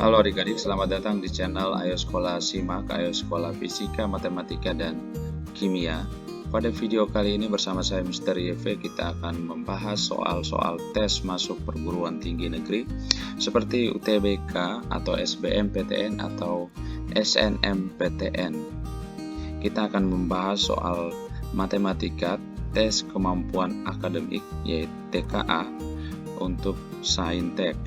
Halo adik-adik, selamat datang di channel Ayo Sekolah Simak, Ayo Sekolah Fisika, Matematika, dan Kimia. Pada video kali ini bersama saya Mr. YV, kita akan membahas soal-soal tes masuk perguruan tinggi negeri seperti UTBK atau SBMPTN atau SNMPTN. Kita akan membahas soal matematika, tes kemampuan akademik yaitu TKA untuk Saintek.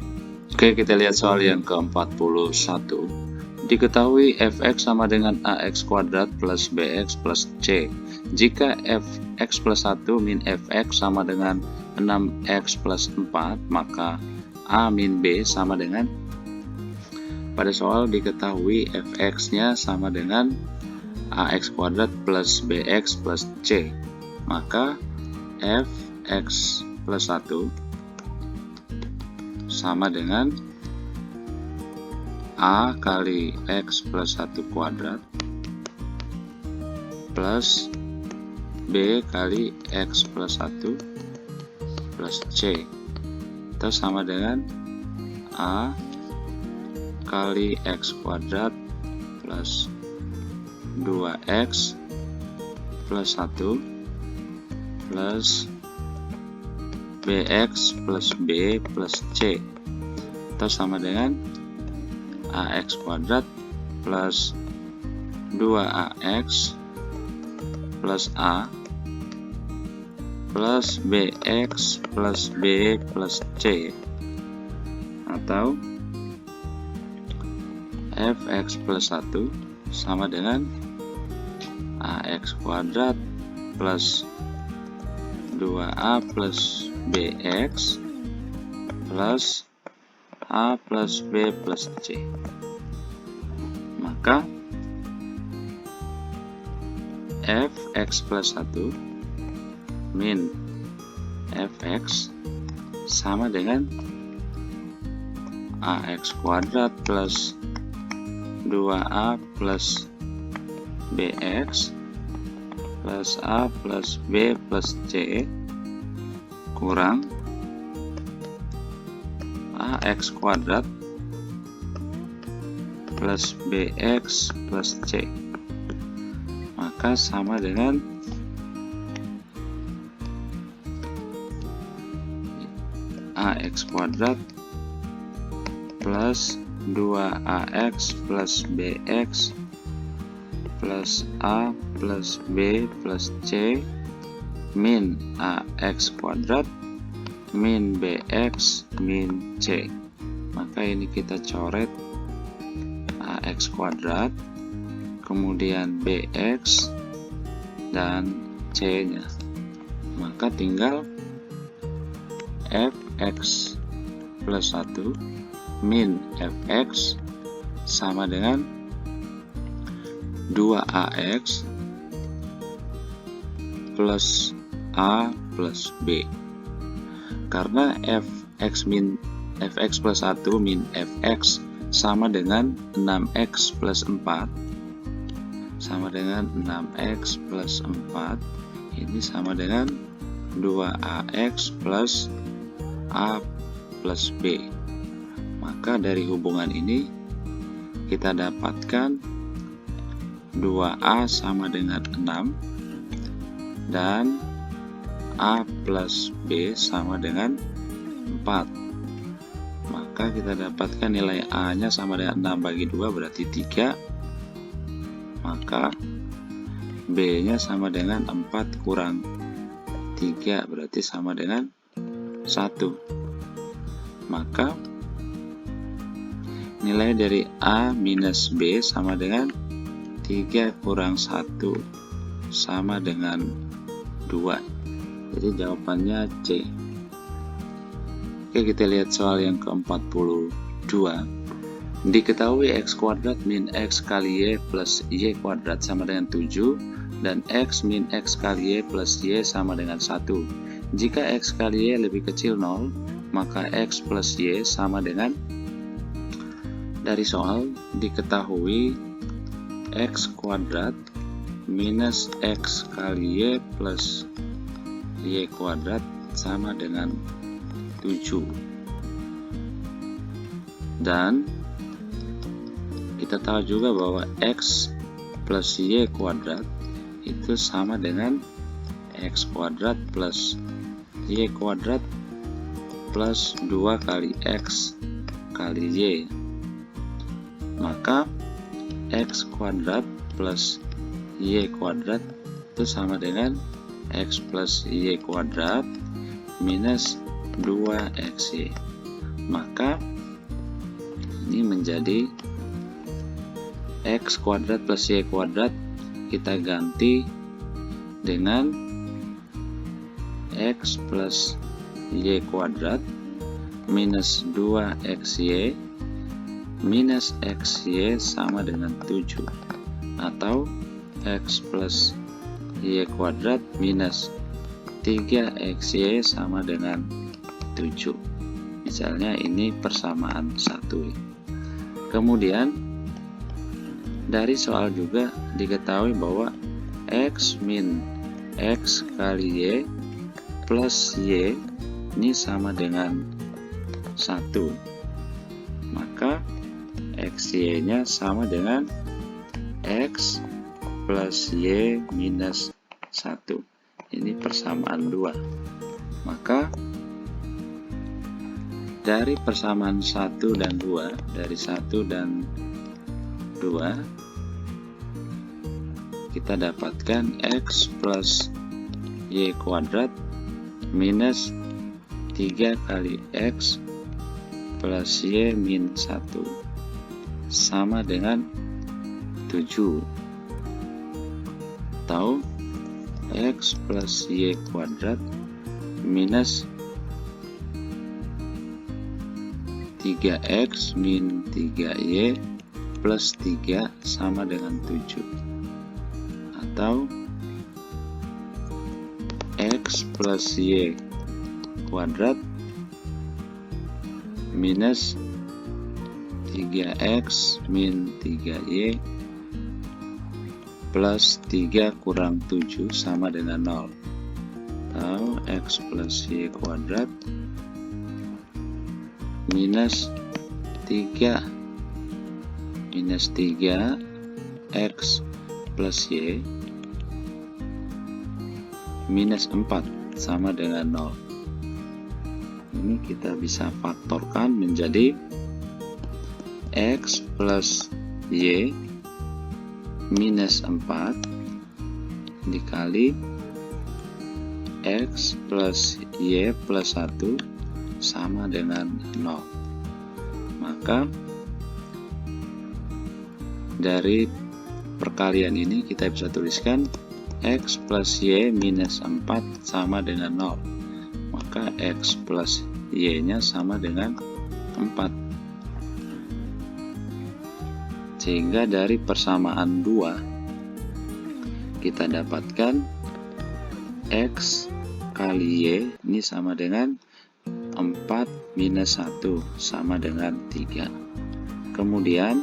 Oke, kita lihat soal yang ke-41. Diketahui fx sama dengan ax kuadrat plus bx plus c. Jika fx plus 1 min fx sama dengan 6x plus 4, maka a min b sama dengan, pada soal diketahui fx-nya sama dengan ax kuadrat plus bx plus c. Maka fx plus 1 sama dengan a kali x plus 1 kuadrat plus b kali x plus 1 plus c, atau sama dengan a kali x kuadrat plus 2x plus 1 plus bx plus b plus c, atau sama dengan ax kuadrat plus 2ax plus a plus bx plus b plus c, atau fx plus 1 sama dengan ax kuadrat plus 2a plus bx plus a plus b plus c. Maka fx plus 1 min fx sama dengan ax kuadrat plus 2a plus bx plus a plus b plus c kurang ax kuadrat plus bx plus c, maka sama dengan ax kuadrat plus 2ax plus bx plus a plus b plus c min ax kuadrat min bx min c. Maka ini kita coret ax kuadrat, kemudian bx dan c nya, maka tinggal fx plus 1 min fx sama dengan 2ax plus a plus b. Karena fx plus 1 min fx sama dengan 6x plus 4, sama dengan 6x plus 4, ini sama dengan 2ax plus a plus b. Maka dari hubungan ini kita dapatkan 2a sama dengan 6 dan a plus b sama dengan 4. Maka kita dapatkan nilai a nya sama dengan 6 bagi 2 berarti 3. Maka b nya sama dengan 4 kurang 3 berarti sama dengan 1. Maka nilai dari a minus b sama dengan 3 kurang 1 sama dengan 2. Jadi jawabannya C. Oke, kita lihat soal yang ke-42. Diketahui x kuadrat min x kali y plus y kuadrat sama dengan 7 dan x min x kali y plus y sama dengan 1. Jika x kali y lebih kecil 0, maka x plus y sama dengan, dari soal diketahui x kuadrat minus x kali y plus y kuadrat sama dengan 7. Dan kita tahu juga bahwa X plus Y kuadrat itu sama dengan X kuadrat plus Y kuadrat plus 2 kali X kali Y. Maka X kuadrat plus Y kuadrat itu sama dengan X plus Y kuadrat minus 2XY. Maka ini menjadi X kuadrat plus Y kuadrat kita ganti dengan X plus Y kuadrat minus 2XY minus XY sama dengan 7, atau X plus Y kuadrat minus 3XY sama dengan 7. Misalnya ini persamaan 1. Kemudian dari soal juga diketahui bahwa X min X kali Y plus Y ini sama dengan 1. Maka XY nya sama dengan X plus Y minus 1. Ini persamaan 2. Maka dari persamaan 1 dan 2, dari 1 dan 2 kita dapatkan X plus Y kuadrat minus 3 kali X plus Y min 1 sama dengan 7, atau X plus Y kuadrat minus 3X min 3Y plus 3 sama dengan 7, atau X plus Y kuadrat minus 3X min 3Y plus 3 kurang 7 sama dengan 0, atau X plus Y kuadrat minus 3 X plus Y minus 4 sama dengan 0. Ini kita bisa faktorkan menjadi X plus Y minus 4 dikali X plus Y plus 1 sama dengan 0. Maka dari perkalian ini kita bisa tuliskan X plus Y minus 4 sama dengan 0. Maka X plus Y nya sama dengan 4. Sehingga dari persamaan 2 kita dapatkan X kali Y ini sama dengan 4 minus 1 sama dengan 3. Kemudian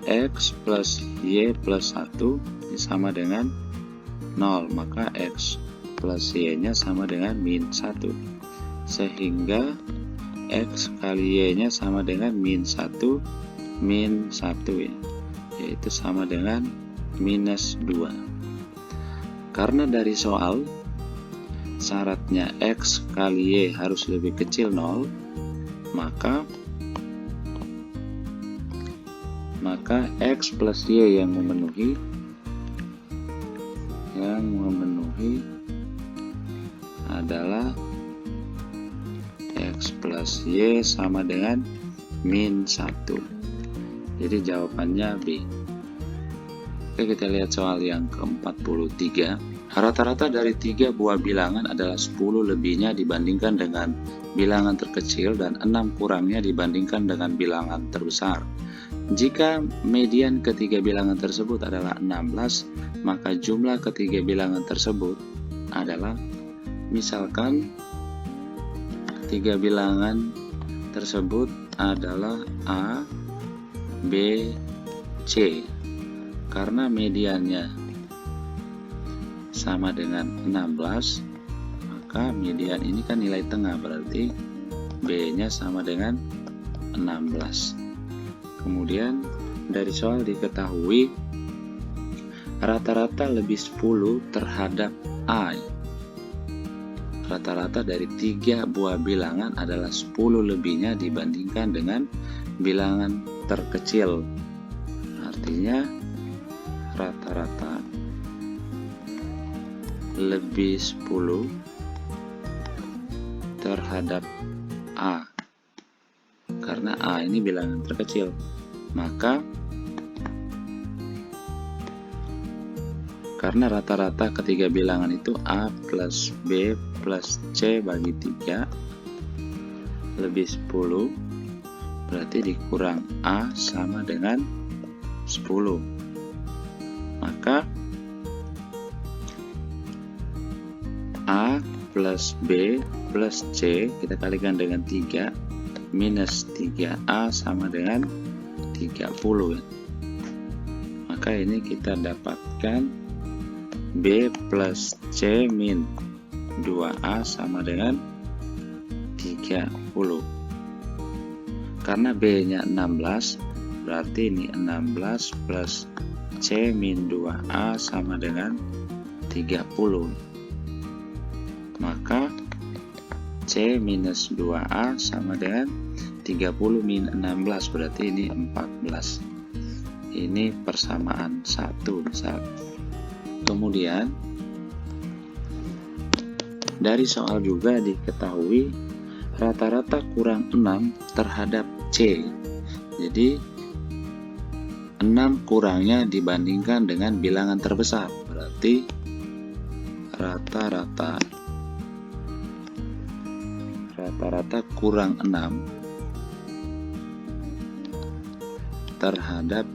X plus Y plus 1 ini sama dengan 0, maka X plus Y nya sama dengan min 1, sehingga X kali Y nya sama dengan min 1 min 1 ya, yaitu sama dengan minus 2. Karena dari soal syaratnya X kali Y harus lebih kecil 0, maka X plus Y yang memenuhi adalah X plus Y sama dengan min 1. Jadi jawabannya B. Oke, kita lihat soal yang ke-43. Rata-rata dari 3 buah bilangan adalah 10 lebihnya dibandingkan dengan bilangan terkecil dan 6 kurangnya dibandingkan dengan bilangan terbesar. Jika median ketiga bilangan tersebut adalah 16, maka jumlah ketiga bilangan tersebut adalah, misalkan tiga bilangan tersebut adalah A, B, C. Karena mediannya sama dengan 16, maka median ini kan nilai tengah, berarti B nya sama dengan 16. Kemudian dari soal diketahui rata-rata lebih 10 terhadap A. Rata-rata dari 3 buah bilangan adalah 10 lebihnya dibandingkan dengan bilangan terkecil. Artinya rata-rata lebih 10 terhadap A. Karena A ini bilangan terkecil, maka karena rata-rata ketiga bilangan itu A plus B plus C bagi 3 lebih 10, berarti dikurang A sama dengan 10. Maka A plus B plus C kita kalikan dengan 3 minus 3A sama dengan 30. Maka ini kita dapatkan B plus C min 2A sama dengan 30. Karena B-nya 16, berarti ini 16 plus C min 2A sama dengan 30. Maka C minus 2A sama dengan 30 min 16, berarti ini 14. Ini persamaan 1 misal. Kemudian dari soal juga diketahui rata-rata kurang 6 terhadap C. Jadi 6 kurangnya dibandingkan dengan bilangan terbesar, berarti rata-rata kurang 6 terhadap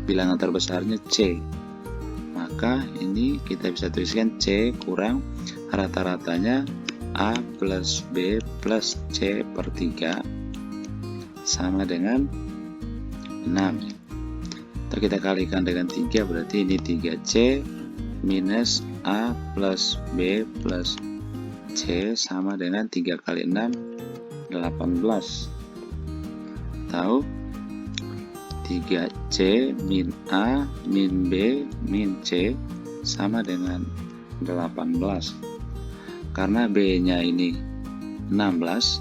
bilangan terbesarnya C. Maka ini kita bisa tuliskan C kurang rata-ratanya A plus B plus C per 3 sama dengan 6. Atau kita kalikan dengan 3, berarti ini 3C minus A plus B plus C sama dengan 3 kali 6, 18. Tahu 3C min A min B min C sama dengan 18. Karena B-nya ini 16,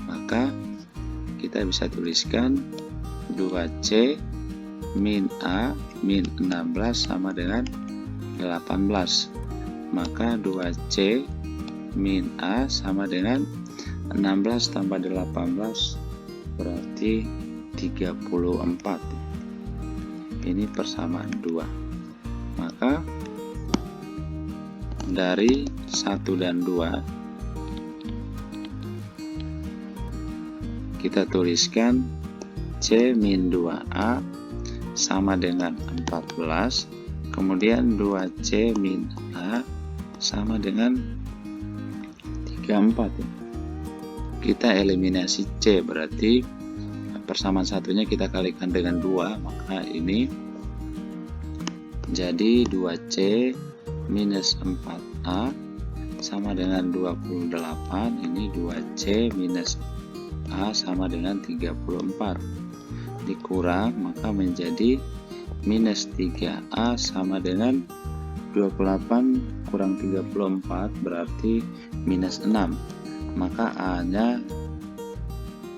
maka kita bisa tuliskan 2C min A min 16 sama dengan 18. Maka 2C min A sama dengan 16 tambah 18 berarti 34. Ini persamaan 2. Maka dari 1 dan 2 kita tuliskan C min 2A sama dengan 14, kemudian 2C min A sama dengan 34. Kita eliminasi C, berarti persamaan satunya kita kalikan dengan 2, maka ini jadi 2C minus 4A sama dengan 28. Ini 2C minus A sama dengan 34. Dikurang, maka menjadi minus 3A sama dengan 28 kurang 34 berarti minus 6. Maka A-nya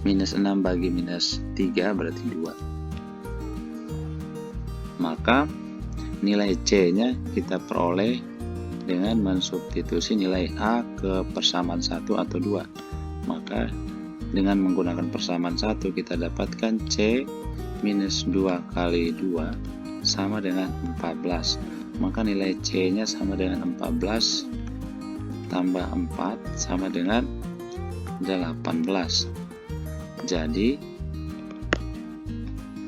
minus 6 bagi minus 3 berarti 2. Maka nilai C-nya kita peroleh dengan mensubstitusi nilai A ke persamaan 1 atau 2. Maka dengan menggunakan persamaan 1 kita dapatkan C minus 2 kali 2 sama dengan 14. Maka nilai C-nya sama dengan 14 tambah 4 sama dengan 18. Jadi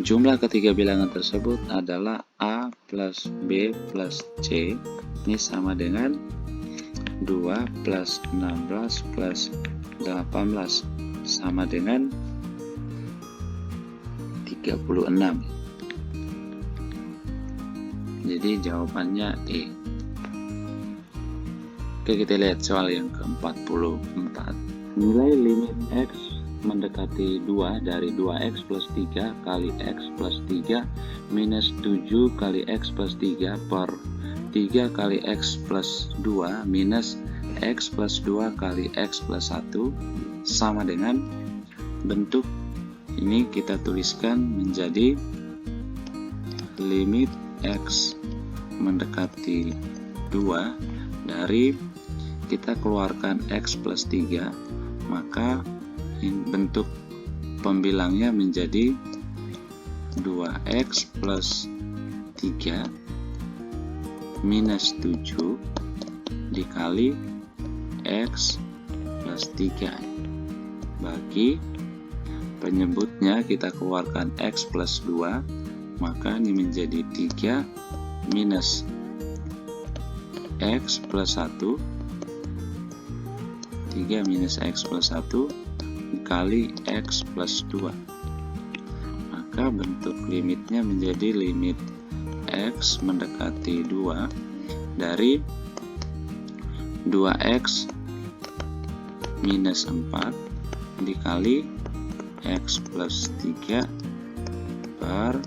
jumlah ketiga bilangan tersebut adalah A plus B plus C. Ini sama dengan 2 plus 16 plus 18 sama dengan 36. Jadi jawabannya E. Oke, kita lihat soal yang ke-44. Nilai limit X mendekati 2 dari 2x plus 3 kali x plus 3 minus 7 kali x plus 3 per 3 kali x plus 2 minus x plus 2 kali x plus 1 sama dengan bentuk ini kita tuliskan menjadi limit x mendekati 2 dari kita keluarkan x plus 3, maka bentuk pembilangnya menjadi 2x plus 3 minus 7 dikali x plus 3 bagi penyebutnya kita keluarkan x plus 2, maka ini menjadi 3 minus x plus 1, 3 minus x plus 1 dikali x plus 2, maka bentuk limitnya menjadi limit x mendekati 2 dari 2x minus 4 dikali x plus 3 per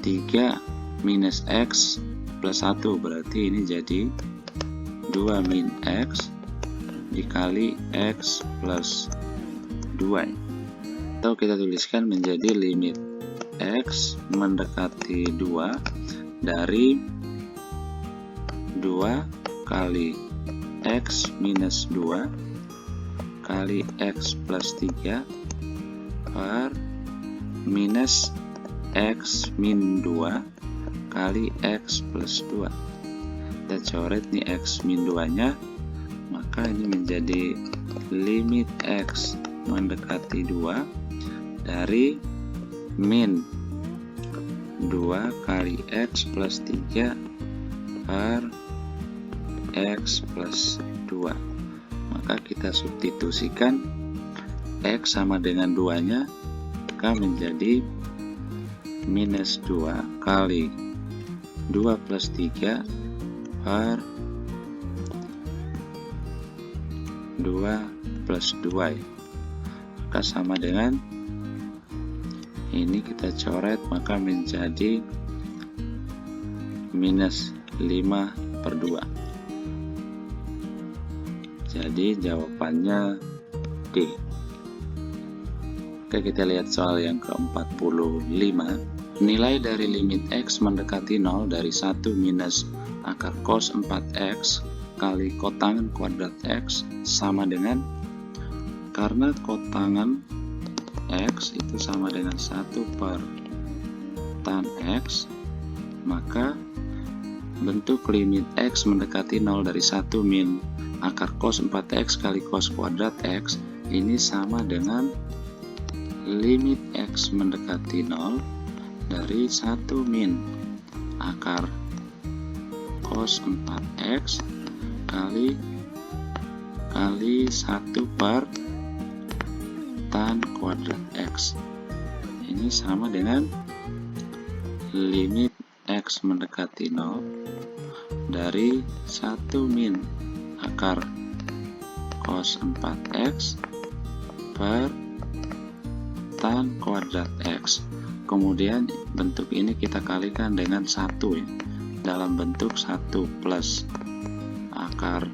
3 minus x plus 1, berarti ini jadi 2 min x dikali x plus 2, atau kita tuliskan menjadi limit x mendekati 2 dari 2 kali x minus 2 kali x plus 3 per minus x min 2 kali x plus 2. Kita coret nih x min 2 nya, maka ini menjadi limit x mendekati 2 dari min 2 kali x plus 3 per x plus 2. Maka kita substitusikan x sama dengan 2 nya, maka menjadi minus 2 kali 2 plus 3 per 2 plus 2 ya. Maka sama dengan ini kita coret, maka menjadi minus 5 per 2. Jadi jawabannya D. Oke, kita lihat soal yang ke-45. Nilai dari limit x mendekati 0 dari 1 minus akar cos 4x kali kotangan kuadrat x sama dengan, karena kotangan x itu sama dengan 1 per tan x, maka bentuk limit x mendekati 0 dari 1 min akar cos 4x kali cos kuadrat x ini sama dengan limit x mendekati 0 dari 1 min akar cos 4x kali 1 per tan kuadrat x. Ini sama dengan limit x mendekati 0 dari 1 min akar cos 4x per tan kuadrat x. Kemudian bentuk ini kita kalikan dengan 1 ya, dalam bentuk 1 plus akar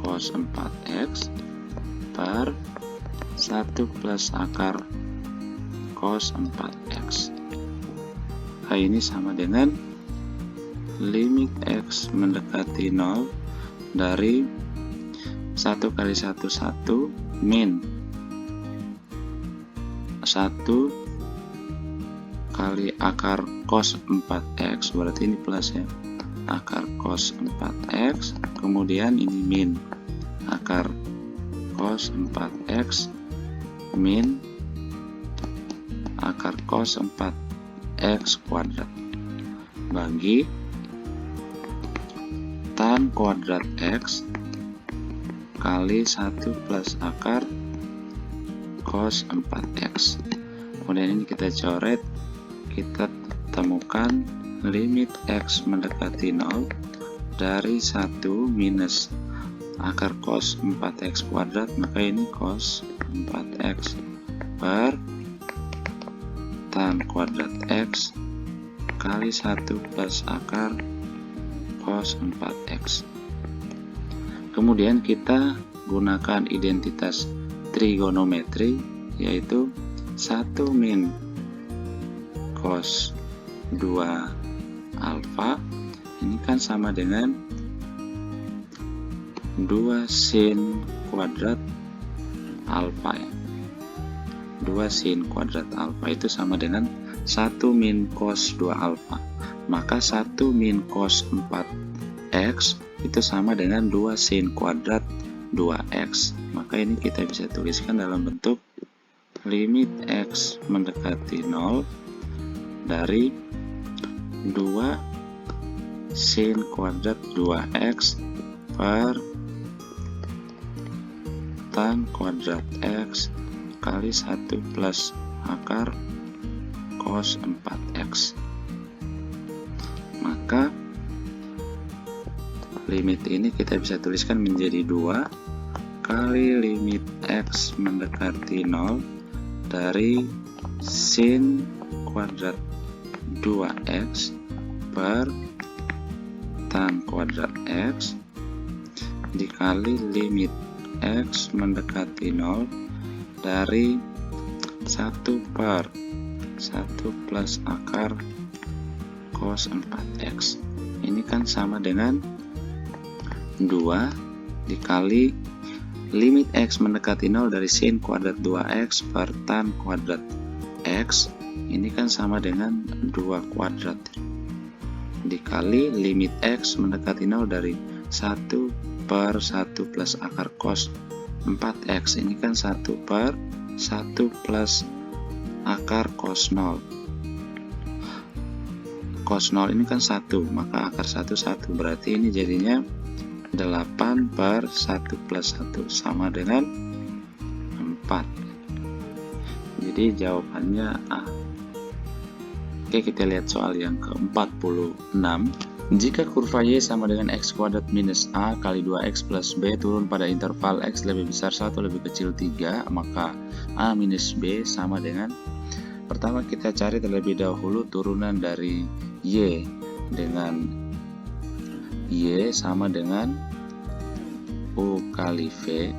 cos 4x per 1 plus akar cos 4x. Nah, ini sama dengan limit x mendekati 0 dari 1 kali 1 1 min 1 kali akar cos 4x, berarti ini plus ya, akar cos 4x, kemudian ini min akar cos 4x min akar cos 4x kuadrat bagi tan kuadrat x kali 1 plus akar cos 4x. Kemudian ini kita coret, kita temukan limit x mendekati 0 dari 1 minus akar cos 4x kuadrat, maka ini cos 4x per tan kuadrat x kali 1 plus akar cos 4x. Kemudian kita gunakan identitas trigonometri, yaitu 1 min cos 2 alfa ini kan sama dengan 2 sin kuadrat alfa ya. 2 sin kuadrat alfa itu sama dengan 1 min cos 2 alfa. Maka 1 min cos 4x itu sama dengan 2 sin kuadrat 2x. Maka ini kita bisa tuliskan dalam bentuk limit x mendekati 0 dari 2 sin kuadrat 2x per tan kuadrat x kali 1 plus akar cos 4x. Maka limit ini kita bisa tuliskan menjadi 2 kali limit x mendekati 0 dari sin kuadrat 2x per tan kuadrat x dikali limit x mendekati 0 dari 1 per 1 plus akar cos 4x. Ini kan sama dengan 2 dikali limit x mendekati 0 dari sin kuadrat 2x per tan kuadrat x. Ini kan sama dengan 2 kuadrat dikali limit x mendekati 0 dari 1 per 1 plus akar cos 4x. Ini kan 1 per 1 plus akar cos 0. Cos 0 ini kan 1, maka akar 1 1, berarti ini jadinya 8 per 1 plus 1 sama dengan 4. Jadi jawabannya A. Oke, kita lihat soal yang ke-46. Jika kurva Y sama dengan x kuadrat minus A kali 2x plus B turun pada interval x lebih besar 1 lebih kecil 3, maka A minus B sama dengan, pertama kita cari terlebih dahulu turunan dari Y, dengan Y sama dengan U kali V,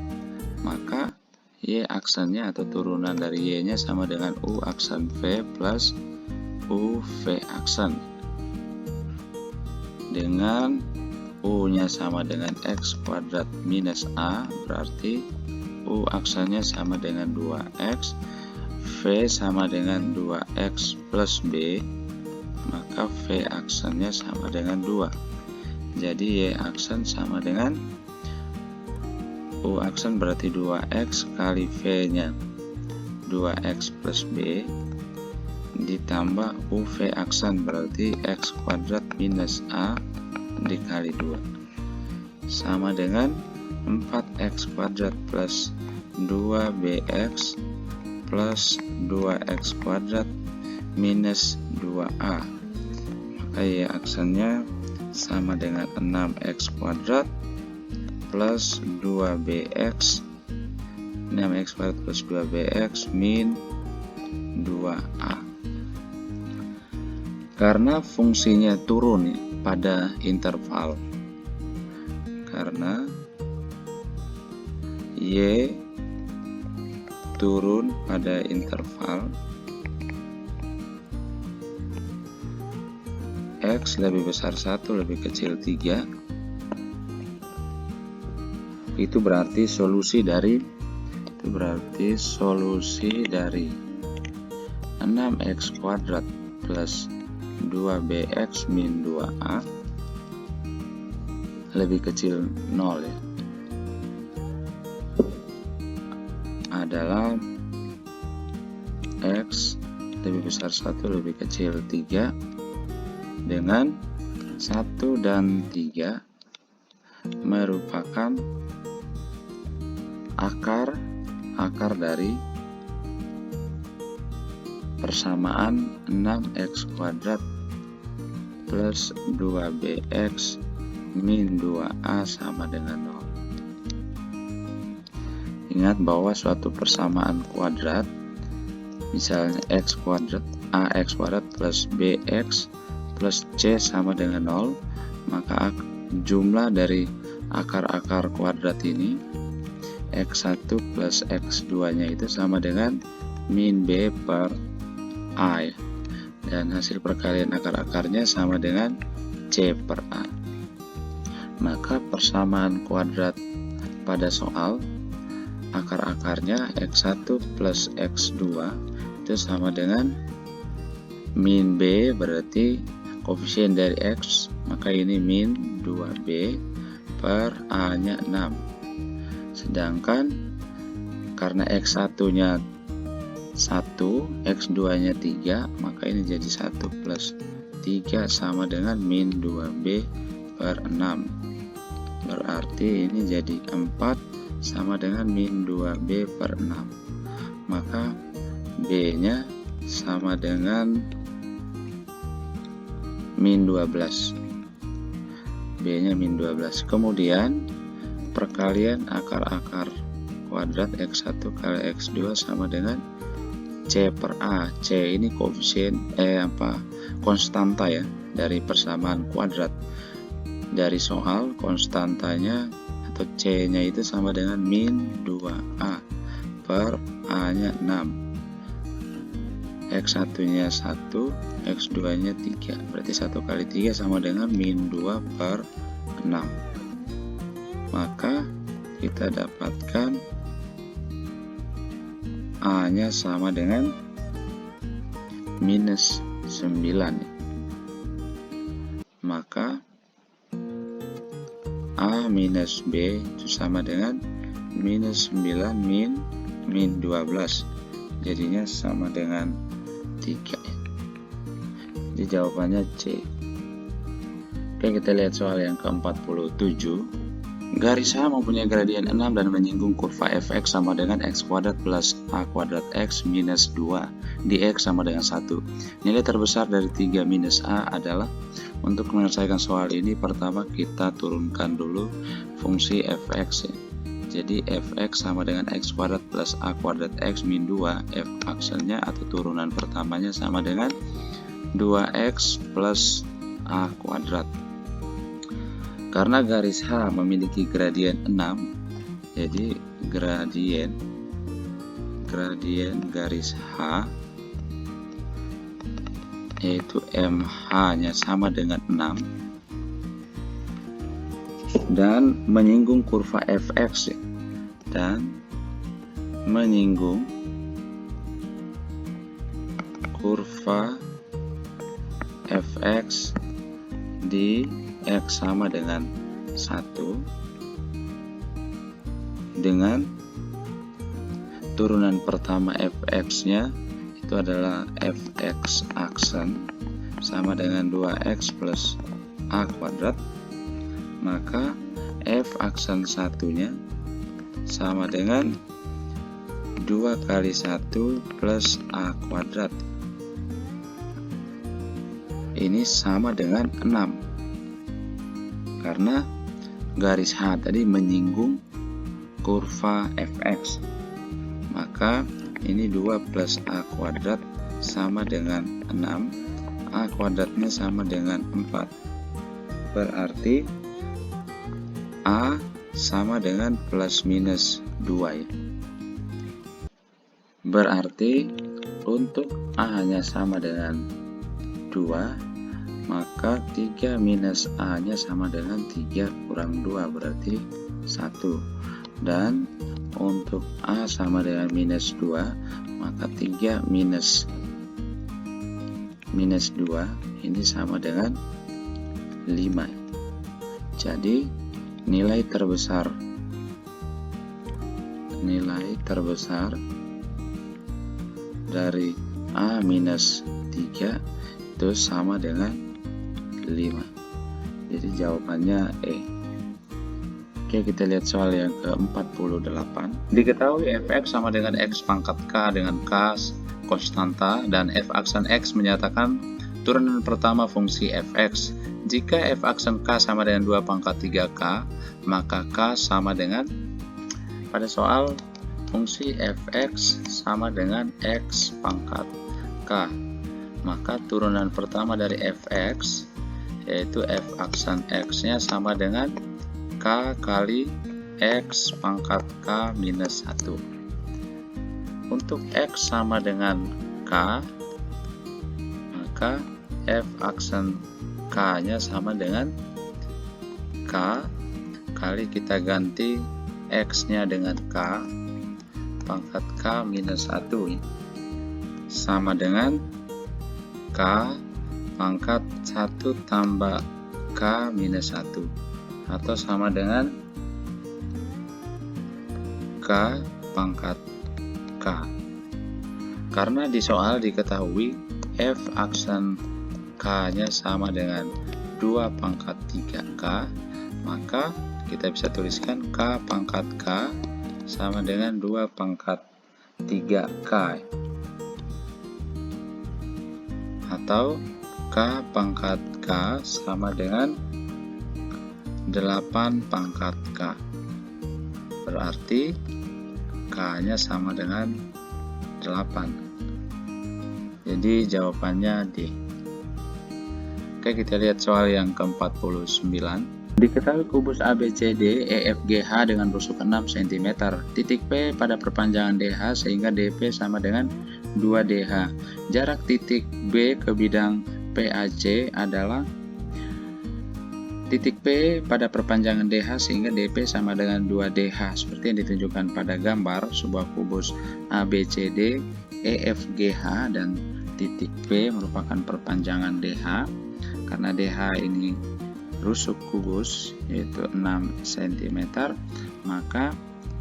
maka Y aksennya atau turunan dari Y nya sama dengan U aksen V plus U V aksen, dengan U nya sama dengan x kuadrat minus A, berarti U aksennya sama dengan 2x, V sama dengan 2x plus B, maka V aksennya sama dengan 2. Jadi Y aksen sama dengan U aksen berarti 2x kali V nya 2x plus B ditambah UV aksen berarti x kuadrat minus A dikali 2 sama dengan 4x kuadrat plus 2bx plus 2x kuadrat minus 2a. Maka Y aksennya sama dengan 6x kuadrat plus 2bx, 6x kuadrat plus 2bx min 2a. Karena fungsinya turun pada interval, karena Y turun pada interval X lebih besar 1 lebih kecil 3, itu berarti solusi dari 6x kuadrat plus 2bx min 2a lebih kecil 0 ya, adalah x lebih besar 1 lebih kecil 3 dengan 1 dan 3 merupakan akar dari persamaan 6x kuadrat plus 2bx min 2a sama dengan Ingat bahwa suatu persamaan kuadrat, misalnya x kuadrat, ax kuadrat plus bx plus c sama dengan 0, maka jumlah dari akar-akar kuadrat ini x1 plus x2 nya itu sama dengan min b per a, dan hasil perkalian akar-akarnya sama dengan c per a. Maka persamaan kuadrat pada soal akar-akarnya x1 plus x2 itu sama dengan min b, berarti koefisien dari x, maka ini min 2b per a nya 6. Sedangkan karena x1 nya 1, x2 nya 3, maka ini jadi 1 plus 3 sama dengan min 2b per 6. Berarti ini jadi 4 sama dengan min 2b per 6. Maka b nya sama dengan min 12. B nya min 12. Kemudian perkalian akar-akar kuadrat x1 kali x2 sama dengan c per a. C ini koefisien konstanta ya dari persamaan kuadrat. Dari soal konstantanya atau c nya itu sama dengan min 2a per a nya 6. x1 nya 1, x2 nya 3, berarti 1 kali 3 sama dengan min 2 per 6. Maka kita dapatkan a nya sama dengan minus 9. Maka a minus b itu sama dengan minus 9 min 12, jadinya sama dengan 3. Jadi jawabannya C. Oke, kita lihat soal yang ke-47. Garis H mempunyai gradien 6 dan menyinggung kurva fx sama dengan x kuadrat plus a kuadrat x minus 2 dx sama dengan 1. Nilai terbesar dari 3 minus a adalah. Untuk menyelesaikan soal ini, pertama kita turunkan dulu fungsi fx. Jadi fx sama dengan x kuadrat plus a kuadrat x min 2, f aksennya atau turunan pertamanya sama dengan 2x plus a kuadrat. Karena garis H memiliki gradien 6, jadi gradien garis H yaitu mh nya sama dengan 6 dan menyinggung kurva fx dan menyinggung kurva fx di x sama dengan 1 dengan turunan pertama fx nya itu adalah fx aksen sama dengan 2x plus a kuadrat, maka f aksen satunya sama dengan 2 kali 1 plus a kuadrat. Ini sama dengan 6 karena garis H tadi menyinggung kurva fx, maka ini 2 plus a kuadrat sama dengan 6, a kuadratnya sama dengan 4, berarti a sama dengan plus minus 2 ya. Berarti untuk a nya sama dengan 2, maka 3 minus a nya sama dengan 3 kurang 2, berarti 1. Dan untuk a sama dengan minus 2, maka 3 minus 2 ini sama dengan 5. Jadi nilai terbesar dari a minus 3 itu sama dengan 5. Jadi jawabannya E. Oke, kita lihat soal yang ke-48. Diketahui fx sama dengan x pangkat k dengan k konstanta dan f aksen x menyatakan turunan pertama fungsi fx. Jika f aksen k sama dengan 2 pangkat 3k, maka k sama dengan, pada soal fungsi fx sama dengan x pangkat k, maka turunan pertama dari fx yaitu f aksen x-nya sama dengan k kali x pangkat k minus 1. Untuk x sama dengan k, maka f aksen k-nya sama dengan k kali kita ganti x-nya dengan k pangkat k minus 1 sama dengan k pangkat 1 tambah k minus 1 atau sama dengan k pangkat k. Karena di soal diketahui f aksen k-nya sama dengan 2 pangkat 3k, maka kita bisa tuliskan k pangkat k sama dengan 2 pangkat 3k atau k pangkat k sama dengan 8 pangkat k. Berarti k-nya sama dengan 8. Jadi jawabannya D. Oke, kita lihat soal yang ke-49. Diketahui kubus ABCD EFGH dengan rusuk 6 cm, titik P pada perpanjangan DH sehingga DP sama dengan 2DH. Jarak titik B ke bidang PAC adalah titik P pada perpanjangan DH sehingga DP sama dengan 2DH. Seperti yang ditunjukkan pada gambar, sebuah kubus ABCD EFGH dan titik P merupakan perpanjangan DH. Karena DH ini rusuk kubus yaitu 6 cm, maka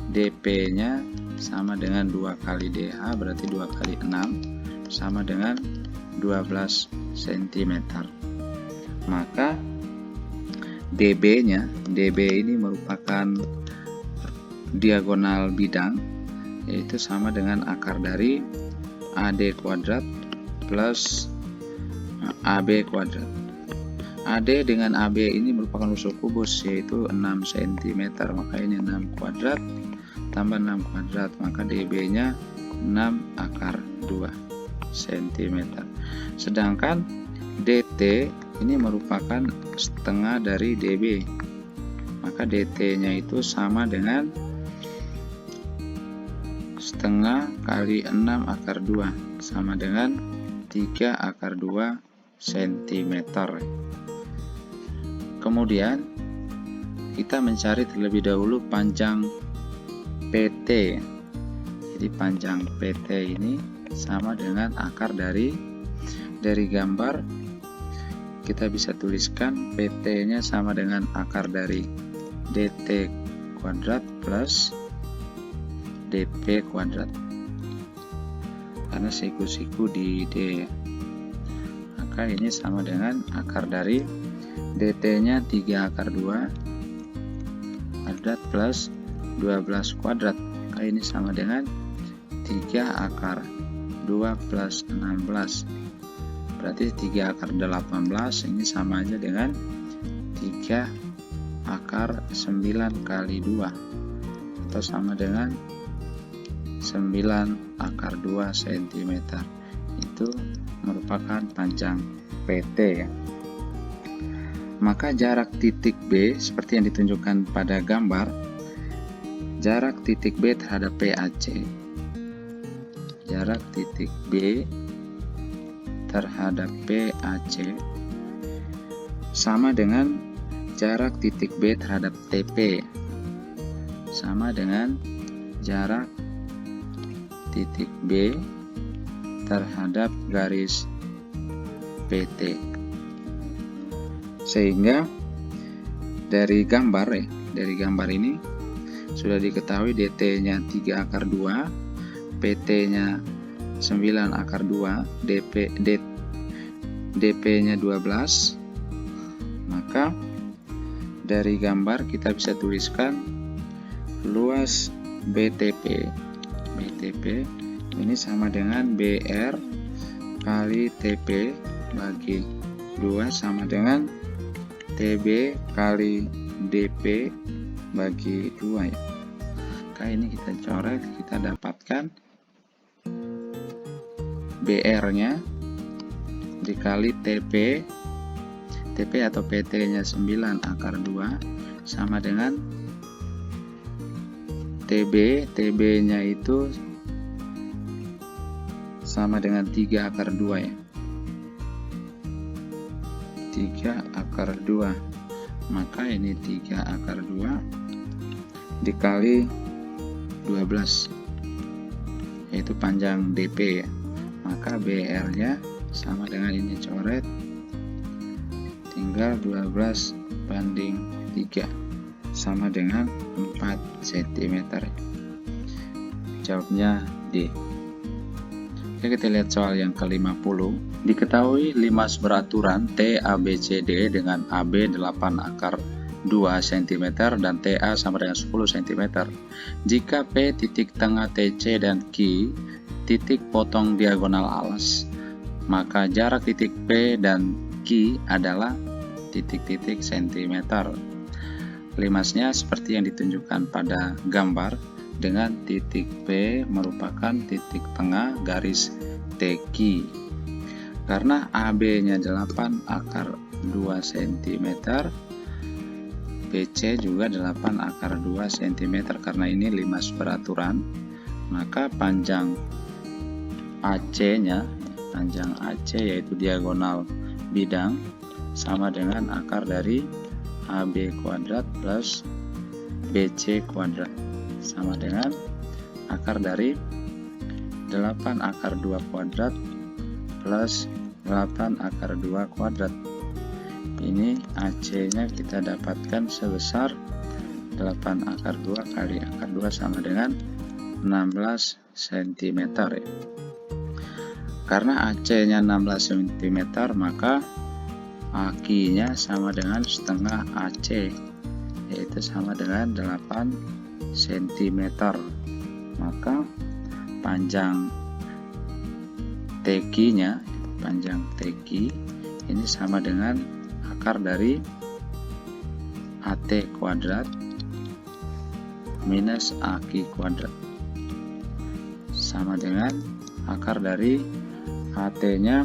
DP-nya sama dengan 2 kali DH, berarti 2 kali 6 sama dengan 12 cm. Maka DB-nya, DB ini merupakan diagonal bidang, yaitu sama dengan akar dari AD kuadrat plus AB kuadrat. AD dengan AB ini merupakan rusuk kubus yaitu 6 cm, maka ini 6 kuadrat tambah 6 kuadrat, maka DB-nya 6 akar 2 cm. Sedangkan DT ini merupakan setengah dari DB, maka DT-nya itu sama dengan setengah kali 6 akar 2 sama dengan 3 akar 2 cm. Kemudian kita mencari terlebih dahulu panjang PT. Jadi panjang PT ini sama dengan akar dari gambar kita bisa tuliskan PT-nya sama dengan akar dari DT kuadrat plus DP kuadrat, karena siku-siku di D, maka ini sama dengan akar dari DT-nya 3 akar 2 kuadrat plus 12 kuadrat, maka ini sama dengan 3 akar 2 plus 16, berarti 3 akar 18 ini sama aja dengan 3 akar 9 kali 2 atau sama dengan 9 akar 2 cm. Itu merupakan panjang PT ya. Maka jarak titik B seperti yang ditunjukkan pada gambar, jarak titik B terhadap PAC, jarak titik B terhadap PAC sama dengan jarak titik B terhadap TP, sama dengan jarak titik B terhadap garis PT. Sehingga dari gambar ini sudah diketahui DT-nya 3 akar 2, PT-nya 9 akar 2, DP-nya 12. Maka dari gambar kita bisa tuliskan luas BTP ini sama dengan BR kali TP bagi 2 sama dengan TB kali DP bagi 2 ya. Maka Maka ini kita coret, kita dapatkan BR-nya dikali TP atau PT-nya 9 akar 2 sama dengan TB-nya itu sama dengan 3 akar 2 ya. 3 akar 2. Maka ini 3 akar 2 dikali 12, yaitu panjang DP ya. Maka BR-nya sama dengan ini, coret, tinggal 12 banding 3 sama dengan 4 cm. Jawabnya D. Oke, kita lihat soal yang ke-50. Diketahui 5 beraturan T, A, B, C, D dengan AB 8 akar 2 cm dan TA sama dengan 10 cm. Jika P titik tengah TC dan Q titik potong diagonal alas, maka jarak titik P dan Q adalah titik-titik cm. Limasnya seperti yang ditunjukkan pada gambar, dengan titik P merupakan titik tengah garis TQ. Karena AB-nya 8 akar 2 cm, BC juga 8 akar 2 cm. Karena ini limas beraturan, maka panjang AC-nya, panjang AC yaitu diagonal bidang, sama dengan akar dari AB kuadrat plus BC kuadrat, sama dengan akar dari 8 akar 2 kuadrat plus 8 akar 2 kuadrat. Ini AC-nya kita dapatkan sebesar 8 akar 2 kali akar 2 sama dengan 16 cm ya. Karena AC-nya 16 cm, maka AK-nya sama dengan setengah AC, yaitu sama dengan 8 cm. Maka panjang TQ-nya, panjang TQ ini sama dengan akar dari AT kuadrat minus AK kuadrat, sama dengan akar dari AT-nya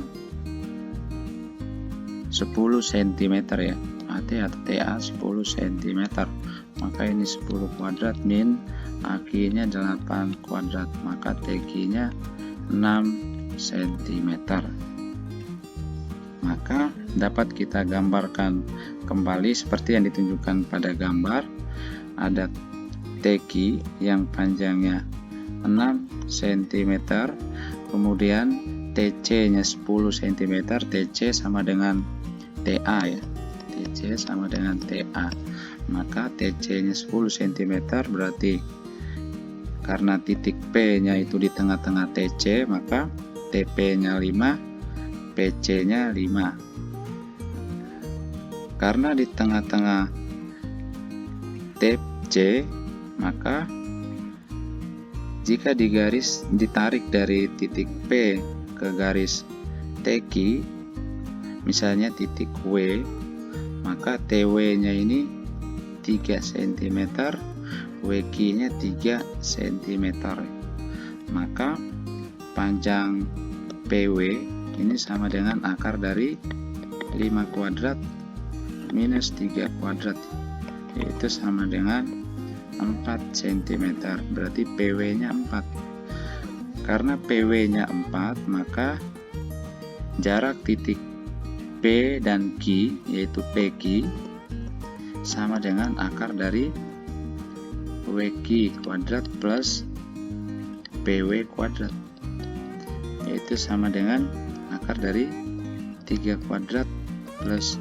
10 cm ya. AT atau TA 10 cm. Maka ini 10 kuadrat min AK-nya 8 kuadrat, maka TQ-nya 6 cm. Maka dapat kita gambarkan kembali seperti yang ditunjukkan pada gambar. Ada TQ yang panjangnya 6 cm, kemudian TC-nya 10 cm, TC sama dengan TA ya. TC sama dengan TA. Maka TC-nya 10 cm berarti karena titik P-nya itu di tengah-tengah TC, maka TP-nya 5, PC-nya 5. Karena di tengah-tengah TC, maka jika ditarik dari titik P ke garis TQ, misalnya titik W, maka TW-nya ini 3 cm, WQ-nya 3 cm. Maka panjang PW ini sama dengan akar dari 5 kuadrat minus 3 kuadrat, yaitu sama dengan 4 cm. Berarti PW-nya 4. Karena PW-nya 4, maka jarak titik P dan Q, yaitu PQ, sama dengan akar dari WQ kuadrat plus PW kuadrat, yaitu sama dengan akar dari 3 kuadrat plus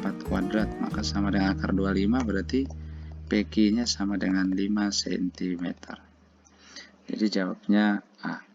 4 kuadrat, maka sama dengan akar 25, berarti PQ-nya sama dengan 5 cm. Jadi jawabnya A.